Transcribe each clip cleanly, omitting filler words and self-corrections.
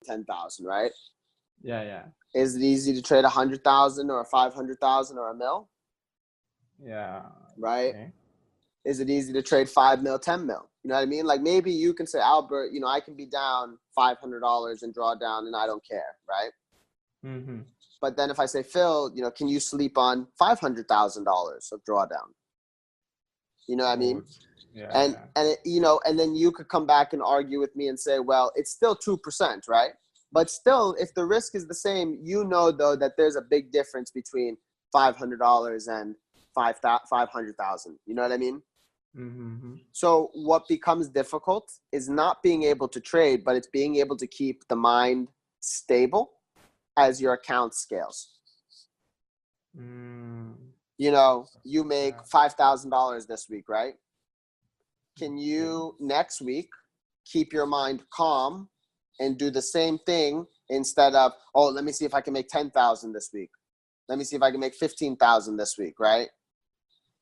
10,000, right? Yeah. Is it easy to trade 100,000 or 500,000 or a mil? Yeah. Right? Okay. Is it easy to trade 5 mil, 10 mil? You know what I mean? Like maybe you can say, Albert, I can be down $500 and draw down and I don't care, right? Mm-hmm. But then if I say, Phil, can you sleep on $500,000 of drawdown? You know what I Oh, mean? And yeah. and then you could come back and argue with me and say, well, it's still 2%, right? But still, if the risk is the same, though, that there's a big difference between $500 and 500,000. You know what I mean? Mm-hmm. So what becomes difficult is not being able to trade, but it's being able to keep the mind stable as your account scales. Mm. You make $5,000 this week, right? Can Okay. you next week keep your mind calm and do the same thing instead of, oh, let me see if I can make 10,000 this week. Let me see if I can make 15,000 this week, right?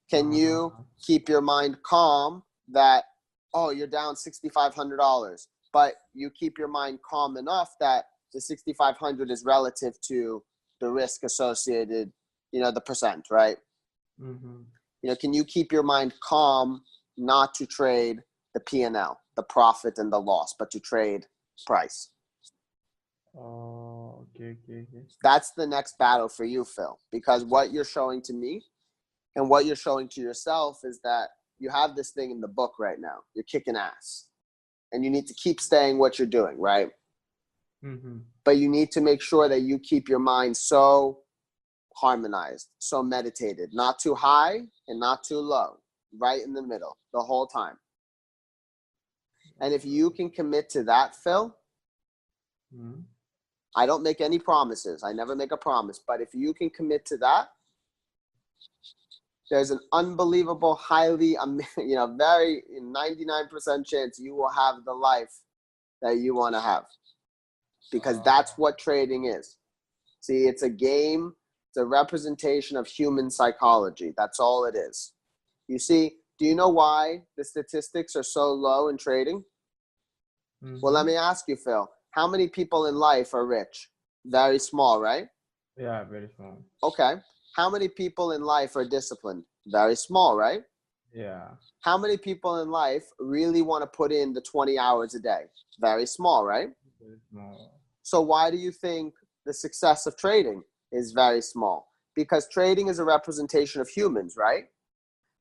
Can you keep your mind calm that, oh, you're down $6,500, but you keep your mind calm enough that the 6,500 is relative to the risk associated, the percent, right? Mm-hmm. Can you keep your mind calm not to trade the P&L, the profit and the loss, but to trade price? Oh, okay. That's the next battle for you, Phil, because what you're showing to me and what you're showing to yourself is that you have this thing in the book right now. You're kicking ass. And you need to keep staying what you're doing, right? Mm-hmm. But you need to make sure that you keep your mind so harmonized, so meditated, not too high and not too low, right in the middle the whole time. And if you can commit to that, Phil, Mm-hmm. I don't make any promises. I never make a promise. But if you can commit to that, there's an unbelievable, highly, very 99% chance you will have the life that you want to have. Because that's what trading is. See, it's a game. It's a representation of human psychology. That's all it is. You see, do you know why the statistics are so low in trading? Mm-hmm. Well, let me ask you, Phil. How many people in life are rich? Very small, right? Yeah, very small. Okay. How many people in life are disciplined? Very small, right? Yeah. How many people in life really want to put in the 20 hours a day? Very small, right? Very small. So why do you think the success of trading is very small? Because trading is a representation of humans, right?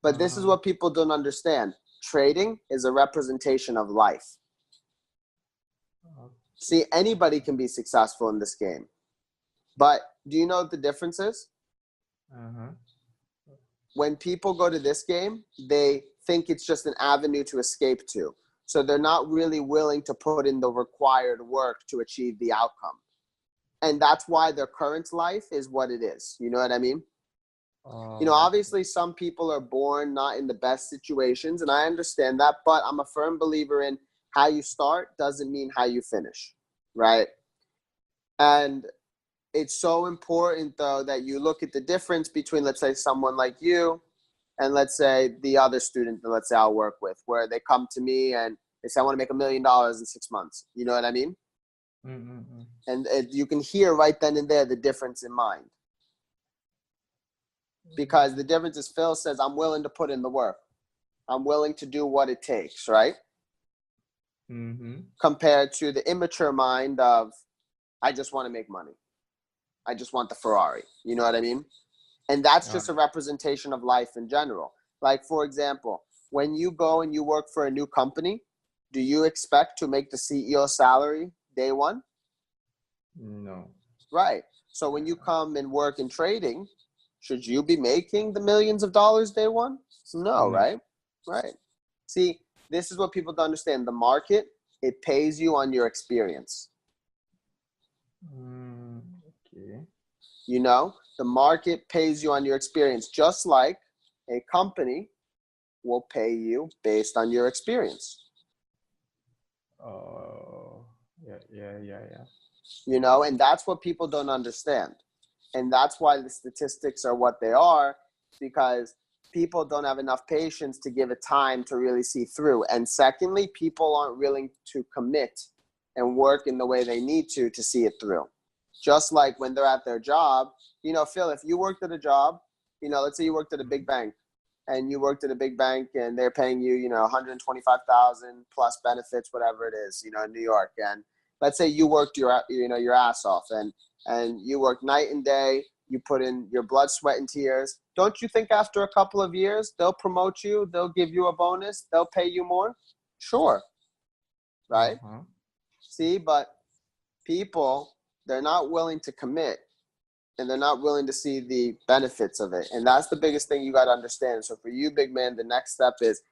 But this is what people don't understand. Trading is a representation of life. See, anybody can be successful in this game. But do you know what the difference is? When people go to this game, they think it's just an avenue to escape to. So they're not really willing to put in the required work to achieve the outcome. And that's why their current life is what it is. You know what I mean? Obviously some people are born not in the best situations, and I understand that, but I'm a firm believer in how you start doesn't mean how you finish, right? And it's so important, though, that you look at the difference between, let's say, someone like you and, let's say, the other student that, let's say, I'll work with, where they come to me and they say, I want to make $1 million in 6 months. You know what I mean? Mm-hmm. And you can hear right then and there the difference in mind. Because the difference is Phil says, I'm willing to put in the work. I'm willing to do what it takes, right? Mm-hmm. Compared to the immature mind of, I just want to make money. I just want the Ferrari. You know what I mean? And that's just a representation of life in general. Like, for example, when you go and you work for a new company, do you expect to make the CEO salary day one? No. Right. So when you come and work in trading, should you be making the millions of dollars day one? No, right? Right. See, this is what people don't understand. The market, it pays you on your experience. Okay. The market pays you on your experience, just like a company will pay you based on your experience. Oh, yeah. And that's what people don't understand. And that's why the statistics are what they are, because people don't have enough patience to give it time to really see through. And secondly, people aren't willing to commit and work in the way they need to see it through. Just like when they're at their job, you know, Phil, if you worked at a job, you know, let's say you worked at a big bank and you worked at a big bank and they're paying you, you know, 125,000 plus benefits, whatever it is, you know, in New York. And let's say you worked your ass off and you work night and day, you put in your blood, sweat, and tears. Don't you think after a couple of years, they'll promote you, they'll give you a bonus, they'll pay you more? Sure. Right? Uh-huh. See, but people, they're not willing to commit and they're not willing to see the benefits of it. And that's the biggest thing you got to understand. So for you, big man, the next step is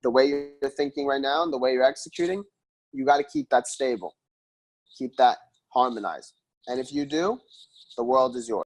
the way you're thinking right now and the way you're executing, you got to keep that stable. Keep that harmonized. And if you do, the world is yours.